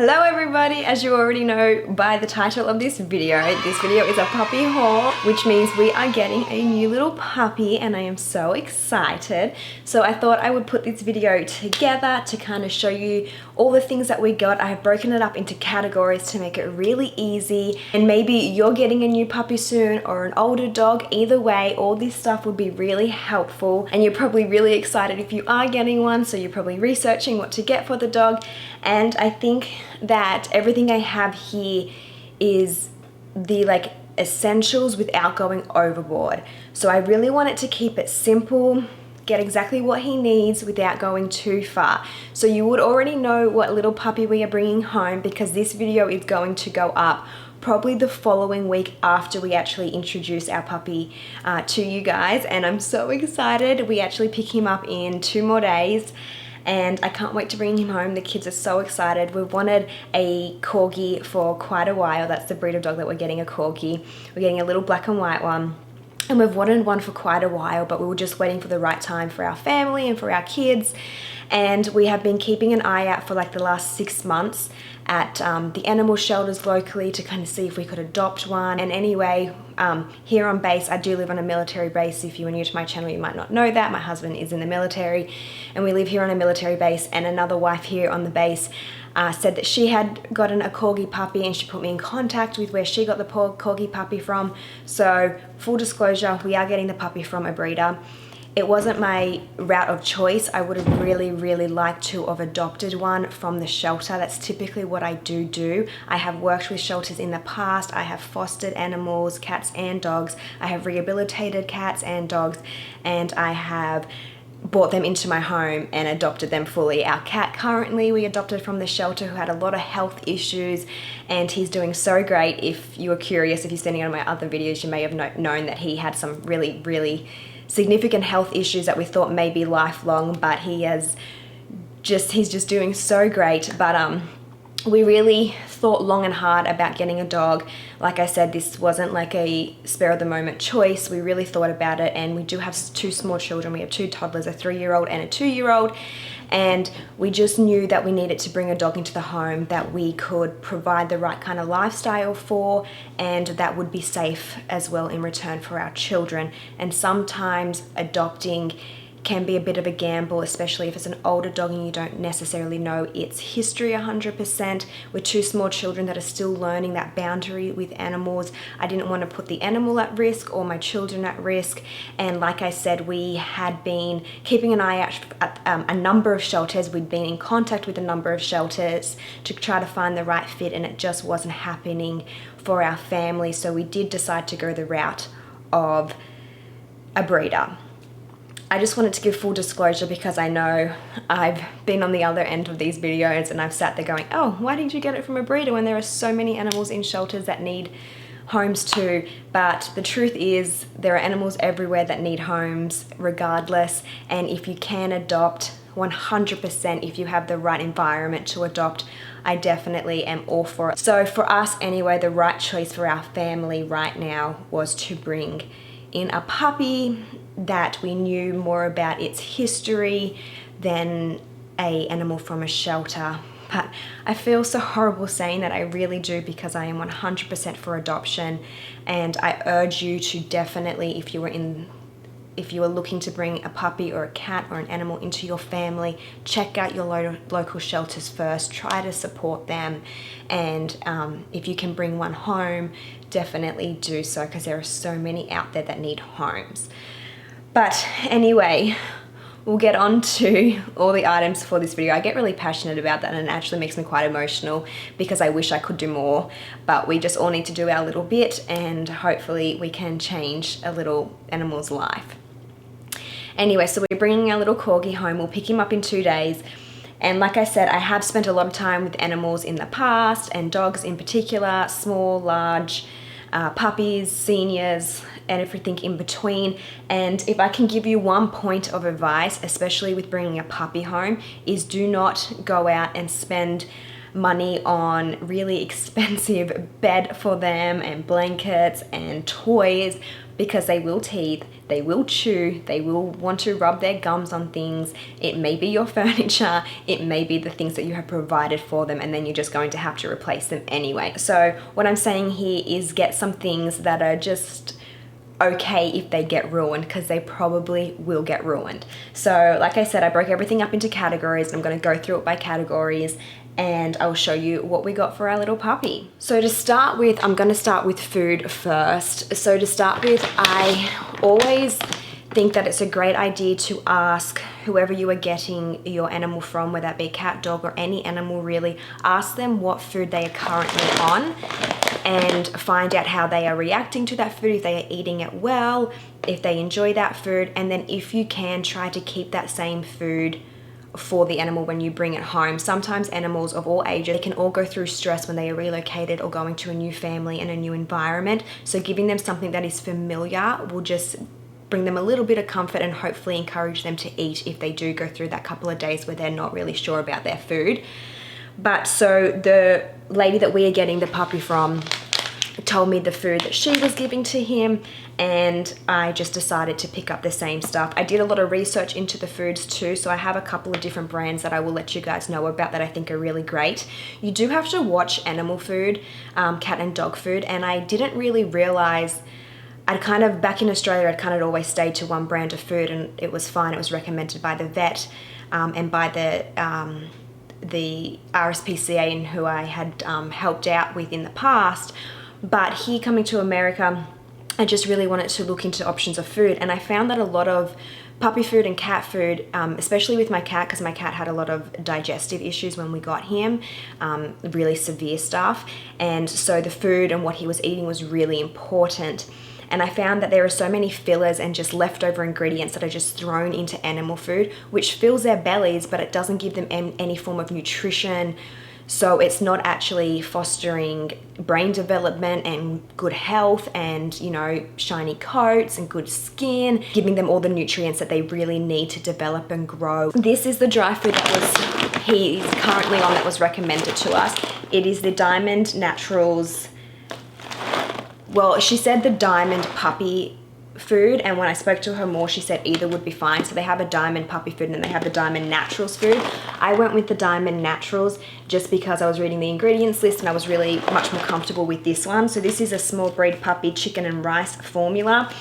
Hello everybody, as you already know by the title of this video is a puppy haul, which means we are getting a new little puppy and I am so excited. So I thought I would put this video together to kind of show you all the things that we got. I have broken it up into categories to make it really easy, and maybe you're getting a new puppy soon or an older dog. Either way, all this stuff would be really helpful, and you're probably really excited if you are getting one, so you're probably researching what to get for the dog. And I think that everything I have here is the essentials without going overboard. So I really wanted to keep it simple, get exactly what he needs without going too far. So you would already know what little puppy we are bringing home, because this video is going to go up probably the following week after we actually introduce our puppy to you guys. And I'm so excited. We actually pick him up in 2 more days. And I can't wait to bring him home. The kids are so excited. We've wanted a Corgi for quite a while. That's the breed of dog that we're getting, a Corgi. We're getting a little black and white one. And we've wanted one for quite a while, but we were just waiting for the right time for our family and for our kids. And we have been keeping an eye out for like the last 6 months at the animal shelters locally to kind of see if we could adopt one. And anyway, here on base, I do live on a military base. If you are new to my channel, you might not know that. My husband is in the military and we live here on a military base, and another wife here on the base said that she had gotten a Corgi puppy, and she put me in contact with where she got the Corgi puppy from. So full disclosure, we are getting the puppy from a breeder. It wasn't my route of choice. I would have really liked to have adopted one from the shelter. That's typically what I do. I have worked with shelters in the past. I have fostered animals, cats and dogs. I have rehabilitated cats and dogs, and I have brought them into my home and adopted them fully. Our cat currently we adopted from the shelter, who had a lot of health issues, and he's doing so great. If you were curious, if you're standing on my other videos, you may have known that he had some really significant health issues that we thought may be lifelong, but he's just doing so great. But we really thought long and hard about getting a dog. Like I said, this wasn't like a spur of the moment choice. We really thought about it, and we do have 2 small children. We have 2 toddlers, a 3-year-old and a 2-year-old. And we just knew that we needed to bring a dog into the home that we could provide the right kind of lifestyle for, and that would be safe as well in return for our children. And sometimes adopting can be a bit of a gamble, especially if it's an older dog and you don't necessarily know its history 100%. With 2 small children that are still learning that boundary with animals, I didn't want to put the animal at risk or my children at risk. And like I said, we had been keeping an eye out at a number of shelters. We'd been in contact with a number of shelters to try to find the right fit, and it just wasn't happening for our family. So we did decide to go the route of a breeder. I just wanted to give full disclosure, because I know I've been on the other end of these videos and I've sat there going, oh, why did you get it from a breeder when there are so many animals in shelters that need homes too? But the truth is, there are animals everywhere that need homes regardless, and if you can adopt 100%, if you have the right environment to adopt, I definitely am all for it. So for us anyway, the right choice for our family right now was to bring in a puppy that we knew more about its history than a animal from a shelter. But I feel so horrible saying that, I really do, because I am 100% for adoption, and I urge you to definitely, if you are looking to bring a puppy or a cat or an animal into your family, check out your local shelters first. Try to support them, and if you can bring one home, definitely do so, because there are so many out there that need homes. But anyway, we'll get on to all the items for this video. I get really passionate about that, and it actually makes me quite emotional, because I wish I could do more, but we just all need to do our little bit, and hopefully we can change a little animal's life. Anyway, so we're bringing our little Corgi home. We'll pick him up in 2 days. And like I said, I have spent a lot of time with animals in the past, and dogs in particular, small, large, puppies, seniors, and everything in between. And if I can give you one point of advice, especially with bringing a puppy home, is do not go out and spend money on really expensive bed for them and blankets and toys, because they will teeth, they will chew, they will want to rub their gums on things. It may be your furniture, it may be the things that you have provided for them, and then you're just going to have to replace them anyway. So what I'm saying here is get some things that are just okay if they get ruined, because they probably will get ruined. So like I said, I broke everything up into categories. I'm going to go through it by categories, and I'll show you what we got for our little puppy. So to start with, I'm going to start with food first. So to start with, I always think that it's a great idea to ask whoever you are getting your animal from, whether that be a cat, dog, or any animal really, ask them what food they are currently on and find out how they are reacting to that food, if they are eating it well, if they enjoy that food, and then if you can, try to keep that same food for the animal when you bring it home. Sometimes animals of all ages, they can all go through stress when they are relocated or going to a new family and a new environment. So giving them something that is familiar will just bring them a little bit of comfort and hopefully encourage them to eat if they do go through that couple of days where they're not really sure about their food. But so the lady that we are getting the puppy from told me the food that she was giving to him, and I just decided to pick up the same stuff. I did a lot of research into the foods too, so I have a couple of different brands that I will let you guys know about that I think are really great. You do have to watch animal food, cat and dog food, and I didn't really realize, back in Australia, I'd kind of always stayed to one brand of food and it was fine. It was recommended by the vet and by the RSPCA and who I had helped out with in the past. But here, coming to America, I just really wanted to look into options of food, and I found that a lot of puppy food and cat food, especially with my cat, because my cat had a lot of digestive issues when we got him, really severe stuff, and so the food and what he was eating was really important. And I found that there are so many fillers and just leftover ingredients that are just thrown into animal food, which fills their bellies, but it doesn't give them any form of nutrition. So it's not actually fostering brain development and good health and, you know, shiny coats and good skin, giving them all the nutrients that they really need to develop and grow. This is the dry food that he's currently on, that was recommended to us. It is the Diamond Naturals. Well, she said the Diamond Puppy food, and when I spoke to her more, she said either would be fine. So they have a Diamond Puppy food and then they have the Diamond Naturals food. I went with the Diamond Naturals just because I was reading the ingredients list and I was really much more comfortable with this one. So this is a small breed puppy chicken and rice formula.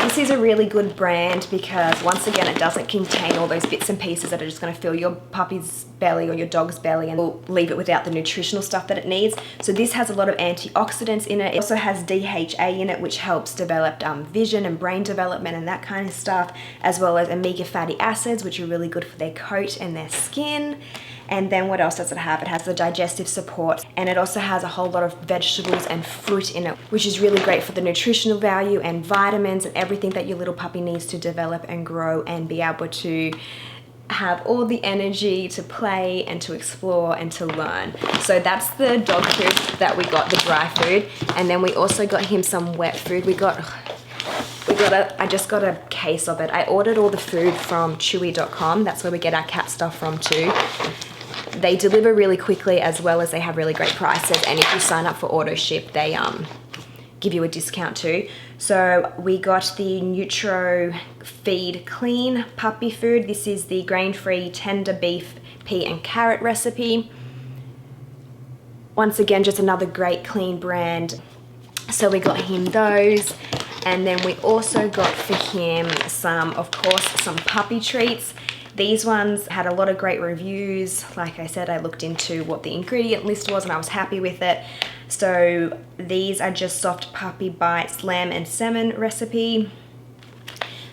This is a really good brand because, once again, it doesn't contain all those bits and pieces that are just going to fill your puppy's belly or your dog's belly and will leave it without the nutritional stuff that it needs. So this has a lot of antioxidants in it. It also has DHA in it, which helps develop vision and brain development and that kind of stuff, as well as omega fatty acids, which are really good for their coat and their skin. And then what else does it have? It has the digestive support, and it also has a whole lot of vegetables and fruit in it, which is really great for the nutritional value and vitamins and everything that your little puppy needs to develop and grow and be able to have all the energy to play and to explore and to learn. So that's the dog food that we got, the dry food. And then we also got him some wet food. I just got a case of it. I ordered all the food from chewy.com. That's where we get our cat stuff from too. They deliver really quickly, as well as they have really great prices. And if you sign up for auto ship, they give you a discount too. So we got the Nutro Feed Clean puppy food. This is the grain-free tender beef, pea and carrot recipe. Once again, just another great clean brand. So we got him those. And then we also got for him some puppy treats. These ones had a lot of great reviews. Like I said, I looked into what the ingredient list was and I was happy with it. So these are just soft puppy bites, lamb and salmon recipe.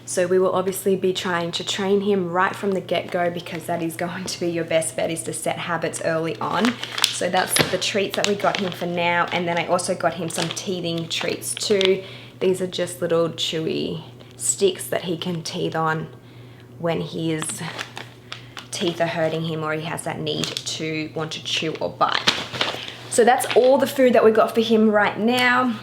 So we will obviously be trying to train him right from the get-go, because that is going to be your best bet, is to set habits early on. So that's the treats that we got him for now. And then I also got him some teething treats too. These are just little chewy sticks that he can teeth on when his teeth are hurting him or he has that need to want to chew or bite. So that's all the food that we got for him right now.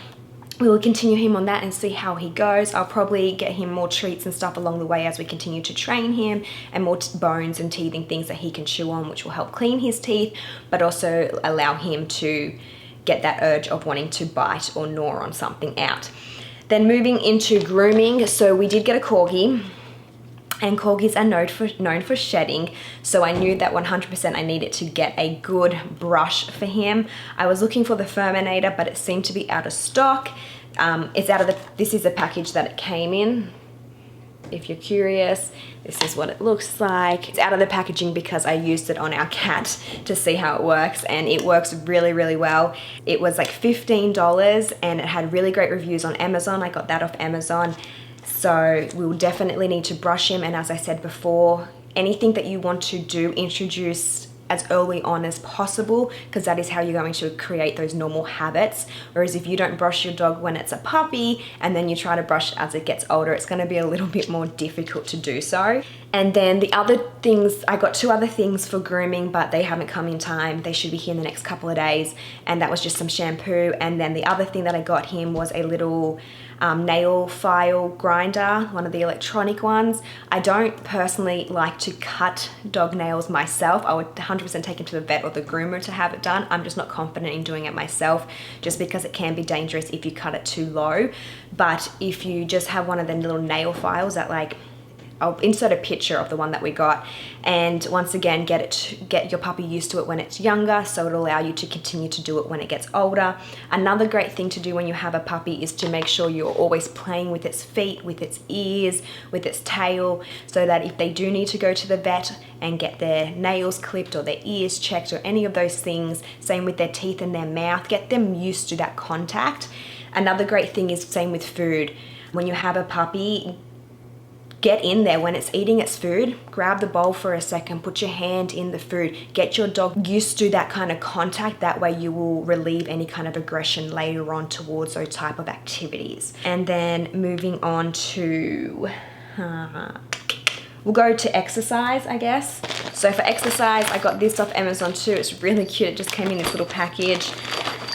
We will continue him on that and see how he goes. I'll probably get him more treats and stuff along the way as we continue to train him, and more bones and teething things that he can chew on, which will help clean his teeth, but also allow him to get that urge of wanting to bite or gnaw on something out. Then moving into grooming, so we did get a Corgi, and Corgis are known for shedding, so I knew that 100% I needed to get a good brush for him. I was looking for the Furminator, but it seemed to be out of stock. This is the package that it came in. If you're curious, this is what it looks like. It's out of the packaging because I used it on our cat to see how it works, and it works really, really well. It was like $15 and it had really great reviews on Amazon. I got that off Amazon. So we'll definitely need to brush him, and as I said before, anything that you want to do, introduce as early on as possible, because that is how you're going to create those normal habits. Whereas if you don't brush your dog when it's a puppy and then you try to brush it as it gets older, it's going to be a little bit more difficult to do so. And then the other things, I got 2 other things for grooming, but they haven't come in time. They should be here in the next couple of days, and that was just some shampoo. And then the other thing that I got him was a little nail file grinder, one of the electronic ones. I don't personally like to cut dog nails myself. I would 100% take him to the vet or the groomer to have it done. I'm just not confident in doing it myself, just because it can be dangerous if you cut it too low. But if you just have one of the little nail files that, like, I'll insert a picture of the one that we got, and once again get your puppy used to it when it's younger, so it'll allow you to continue to do it when it gets older. Another great thing to do when you have a puppy is to make sure you're always playing with its feet, with its ears, with its tail, so that if they do need to go to the vet and get their nails clipped or their ears checked or any of those things, same with their teeth and their mouth, get them used to that contact. Another great thing is same with food. When you have a puppy, get in there when it's eating its food, grab the bowl for a second, put your hand in the food, get your dog used to that kind of contact. That way you will relieve any kind of aggression later on towards those type of activities. And then moving on to, we'll go to exercise, I guess. So for exercise, I got this off Amazon too. It's really cute. It just came in this little package.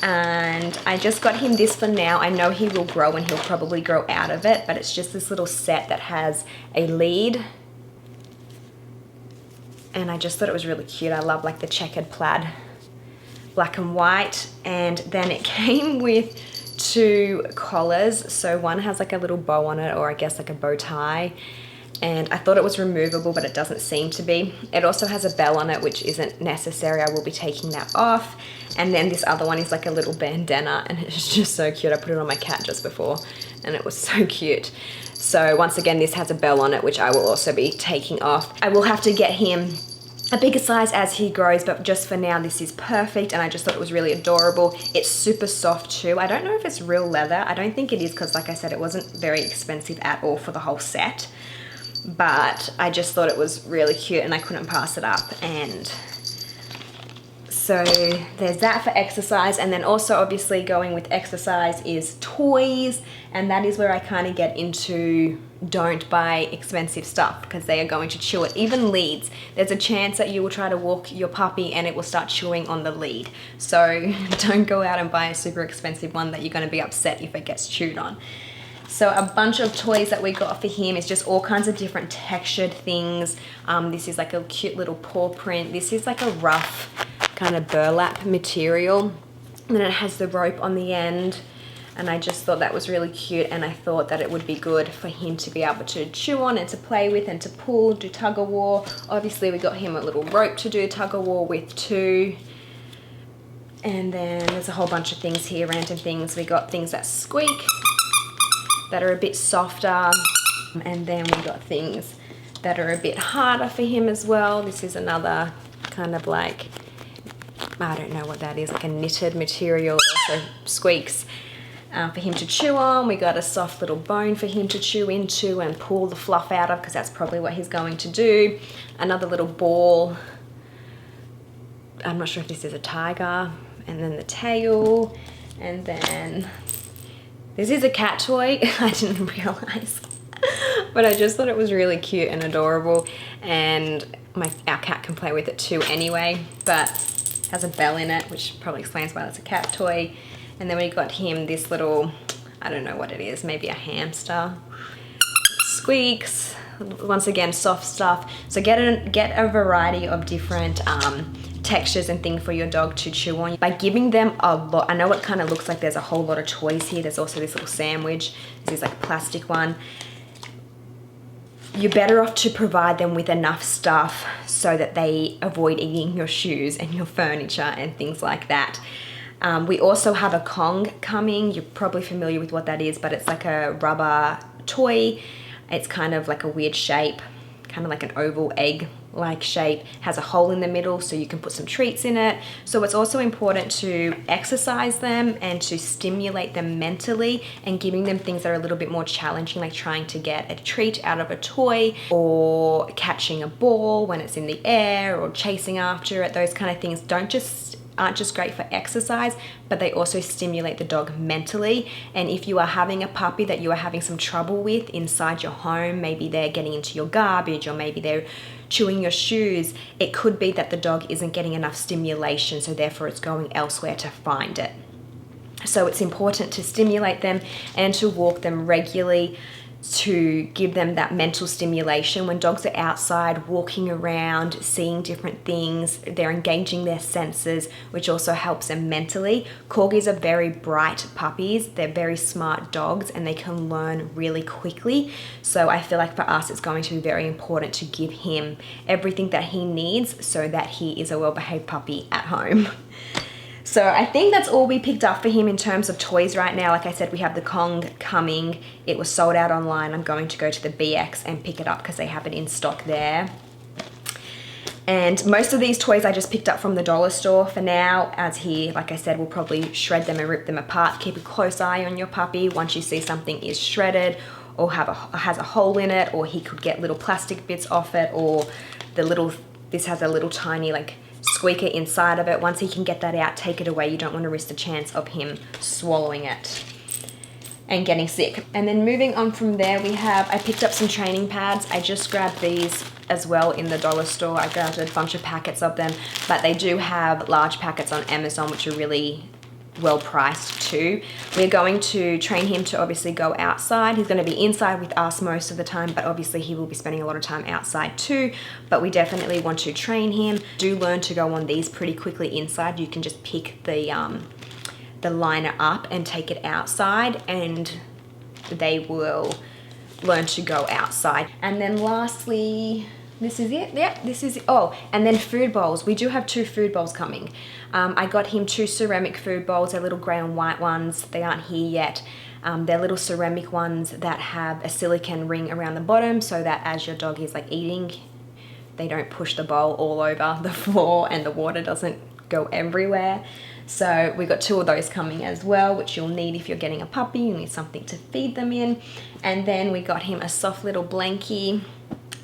And I just got him this for now. I know he will grow and he'll probably grow out of it, but it's just this little set that has a lead. And I just thought it was really cute. I love like the checkered plaid, black and white. And then it came with 2 collars. So one has like a little bow on it, or I guess like a bow tie. And I thought it was removable, but it doesn't seem to be. It also has a bell on it, which isn't necessary. I will be taking that off. And then this other one is like a little bandana, and it's just so cute. I put it on my cat just before, and it was so cute. So once again, this has a bell on it, which I will also be taking off. I will have to get him a bigger size as he grows, but just for now, this is perfect, and I just thought it was really adorable. It's super soft too. I don't know if it's real leather. I don't think it is, because like I said, it wasn't very expensive at all for the whole set. But I just thought it was really cute and I couldn't pass it up. And so there's that for exercise. And then also obviously going with exercise is toys, and that is where I kind of get into don't buy expensive stuff, because they are going to chew it. Even leads, there's a chance that you will try to walk your puppy and it will start chewing on the lead. So don't go out and buy a super expensive one that you're going to be upset if it gets chewed on. So a bunch of toys that we got for him is just all kinds of different textured things. This is like a cute little paw print. This is like a rough kind of burlap material. And then it has the rope on the end. And I just thought that was really cute, and I thought that it would be good for him to be able to chew on and to play with and to pull, do tug of war. Obviously we got him a little rope to do tug of war with too. And then there's a whole bunch of things here, random things. We got things that squeak, that are a bit softer, and then we got things that are a bit harder for him as well. This is another kind of like, I don't know what that is, like a knitted material that also squeaks for him to chew on. We got a soft little bone for him to chew into and pull the fluff out of, because that's probably what he's going to do. Another little ball. I'm not sure if this is a tiger. And then the tail, and then this is a cat toy. I didn't realize, but I just thought it was really cute and adorable, and our cat can play with it too anyway, but has a bell in it, which probably explains why it's a cat toy. And then we got him this little, I don't know what it is, maybe a hamster. Squeaks. Once again, soft stuff. So get a variety of different textures and things for your dog to chew on by giving them a lot. I know it kind of looks like there's a whole lot of toys here. There's also this little sandwich. This is like a plastic one. You're better off to provide them with enough stuff so that they avoid eating your shoes and your furniture and things like that. We also have a Kong coming. You're probably familiar with what that is, but it's like a rubber toy. It's kind of like a weird shape, kind of like an oval egg-like shape, has a hole in the middle so you can put some treats in it. So it's also important to exercise them and to stimulate them mentally and giving them things that are a little bit more challenging, like trying to get a treat out of a toy or catching a ball when it's in the air or chasing after it. Those kind of things aren't just great for exercise, but they also stimulate the dog mentally. And if you are having a puppy that you are having some trouble with inside your home, maybe they're getting into your garbage or maybe they're chewing your shoes, it could be that the dog isn't getting enough stimulation, so therefore it's going elsewhere to find it. So it's important to stimulate them and to walk them regularly to give them that mental stimulation. When dogs are outside walking around, seeing different things, they're engaging their senses, which also helps them mentally. Corgis are very bright puppies. They're very smart dogs and they can learn really quickly. So I feel like for us, it's going to be very important to give him everything that he needs so that he is a well-behaved puppy at home. So I think that's all we picked up for him in terms of toys right now. Like I said, we have the Kong coming. It was sold out online. I'm going to go to the BX and pick it up because they have it in stock there. And most of these toys I just picked up from the dollar store for now, as he, like I said, will probably shred them and rip them apart. Keep a close eye on your puppy. Once you see something is shredded or has a hole in it, or he could get little plastic bits off it, or this has a little tiny like squeaker inside of it. Once he can get that out, take it away. You don't want to risk the chance of him swallowing it and getting sick. And then moving on from there, I picked up some training pads. I just grabbed these as well in the dollar store. I grabbed a bunch of packets of them, but they do have large packets on Amazon, which are really well priced too. We're going to train him to obviously go outside. He's going to be inside with us most of the time, but obviously he will be spending a lot of time outside too. But we definitely want to train him. Do learn to go on these pretty quickly inside. You can just pick the liner up and take it outside and they will learn to go outside. And then lastly, this is it. Yeah, this is it. Oh, and then food bowls. We do have 2 food bowls coming. I got him 2 ceramic food bowls. They're little grey and white ones. They aren't here yet. They're little ceramic ones that have a silicone ring around the bottom so that as your dog is like eating, they don't push the bowl all over the floor and the water doesn't go everywhere. So we got 2 of those coming as well, which you'll need if you're getting a puppy. You need something to feed them in. And then we got him a soft little blankie.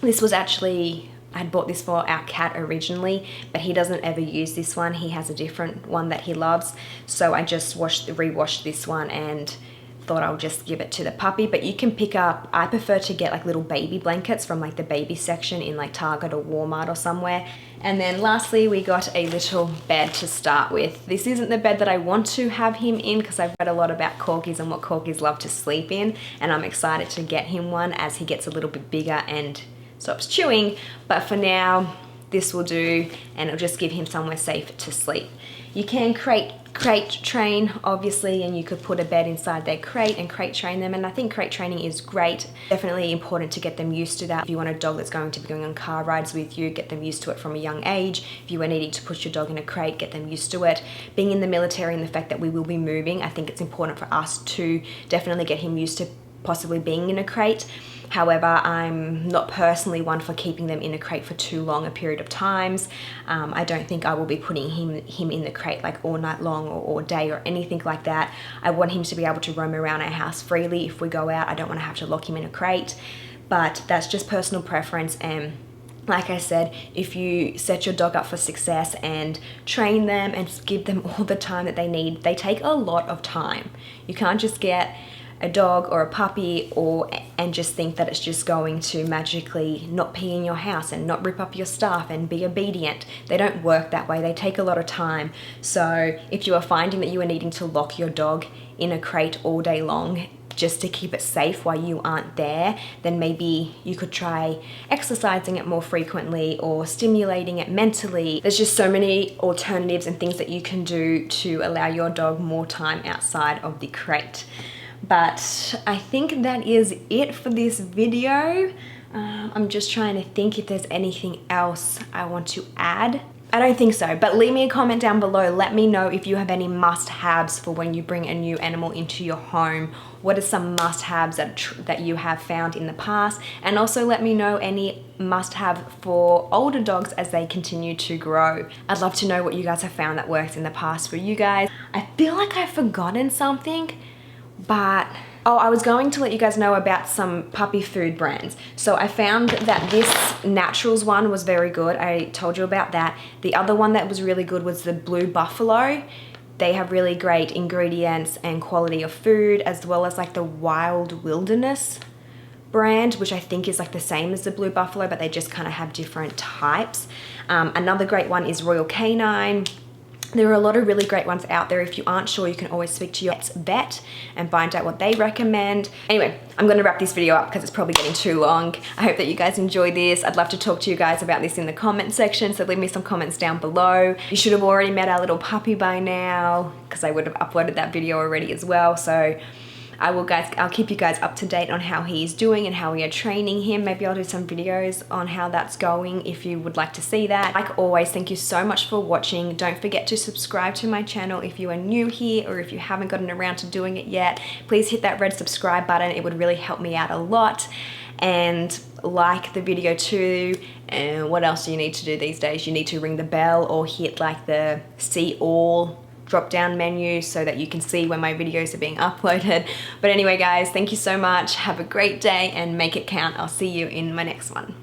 This was actually, I had bought this for our cat originally, but he doesn't ever use this one. He has a different one that he loves. So I just rewashed this one and thought I'll just give it to the puppy. But you can pick up, I prefer to get like little baby blankets from like the baby section in like Target or Walmart or somewhere. And then lastly, we got a little bed to start with. This isn't the bed that I want to have him in because I've read a lot about corgis and what corgis love to sleep in. And I'm excited to get him one as he gets a little bit bigger and stops chewing. But for now, this will do and it'll just give him somewhere safe to sleep. You can crate train obviously, and you could put a bed inside their crate and crate train them, and I think crate training is great. Definitely important to get them used to that. If you want a dog that's going to be going on car rides with you, get them used to it from a young age. If you are needing to put your dog in a crate, get them used to it. Being in the military and the fact that we will be moving, I think it's important for us to definitely get him used to possibly being in a crate. However, I'm not personally one for keeping them in a crate for too long a period of times. I don't think I will be putting him in the crate like all night long or all day or anything like that. I want him to be able to roam around our house freely. If we go out, I don't want to have to lock him in a crate, but that's just personal preference. And like I said, if you set your dog up for success and train them and give them all the time that they need, they take a lot of time. You can't just get a dog or a puppy and just think that it's just going to magically not pee in your house and not rip up your stuff and be obedient. They don't work that way. They take a lot of time. So if you are finding that you are needing to lock your dog in a crate all day long, just to keep it safe while you aren't there, then maybe you could try exercising it more frequently or stimulating it mentally. There's just so many alternatives and things that you can do to allow your dog more time outside of the crate. But I think that is it for this video. I'm just trying to think if there's anything else I want to add. I don't think so, but leave me a comment down below. Let me know if you have any must-haves for when you bring a new animal into your home. What are some must-haves that you have found in the past? And also let me know any must-have for older dogs as they continue to grow. I'd love to know what you guys have found that works in the past for you guys. I feel like I've forgotten something, but oh, I was going to let you guys know about some puppy food brands. So I found that this Naturals one was very good. I told you about that. The other one that was really good was the Blue Buffalo. They have really great ingredients and quality of food, as well as like the Wild Wilderness brand, which I think is like the same as the Blue Buffalo, but they just kind of have different types. Another great one is Royal Canine. There are a lot of really great ones out there. If you aren't sure, you can always speak to your vet and find out what they recommend. Anyway, I'm gonna wrap this video up because it's probably getting too long. I hope that you guys enjoy this. I'd love to talk to you guys about this in the comment section, so leave me some comments down below. You should have already met our little puppy by now because I would have uploaded that video already as well. So I'll keep you guys up to date on how he's doing and how we are training him. Maybe I'll do some videos on how that's going if you would like to see that. Like always, thank you so much for watching. Don't forget to subscribe to my channel if you are new here or if you haven't gotten around to doing it yet. Please hit that red subscribe button. It would really help me out a lot. And like the video too. And what else do you need to do these days? You need to ring the bell or hit like the see all drop down menu so that you can see when my videos are being uploaded. But anyway guys, thank you so much. Have a great day and make it count. I'll see you in my next one.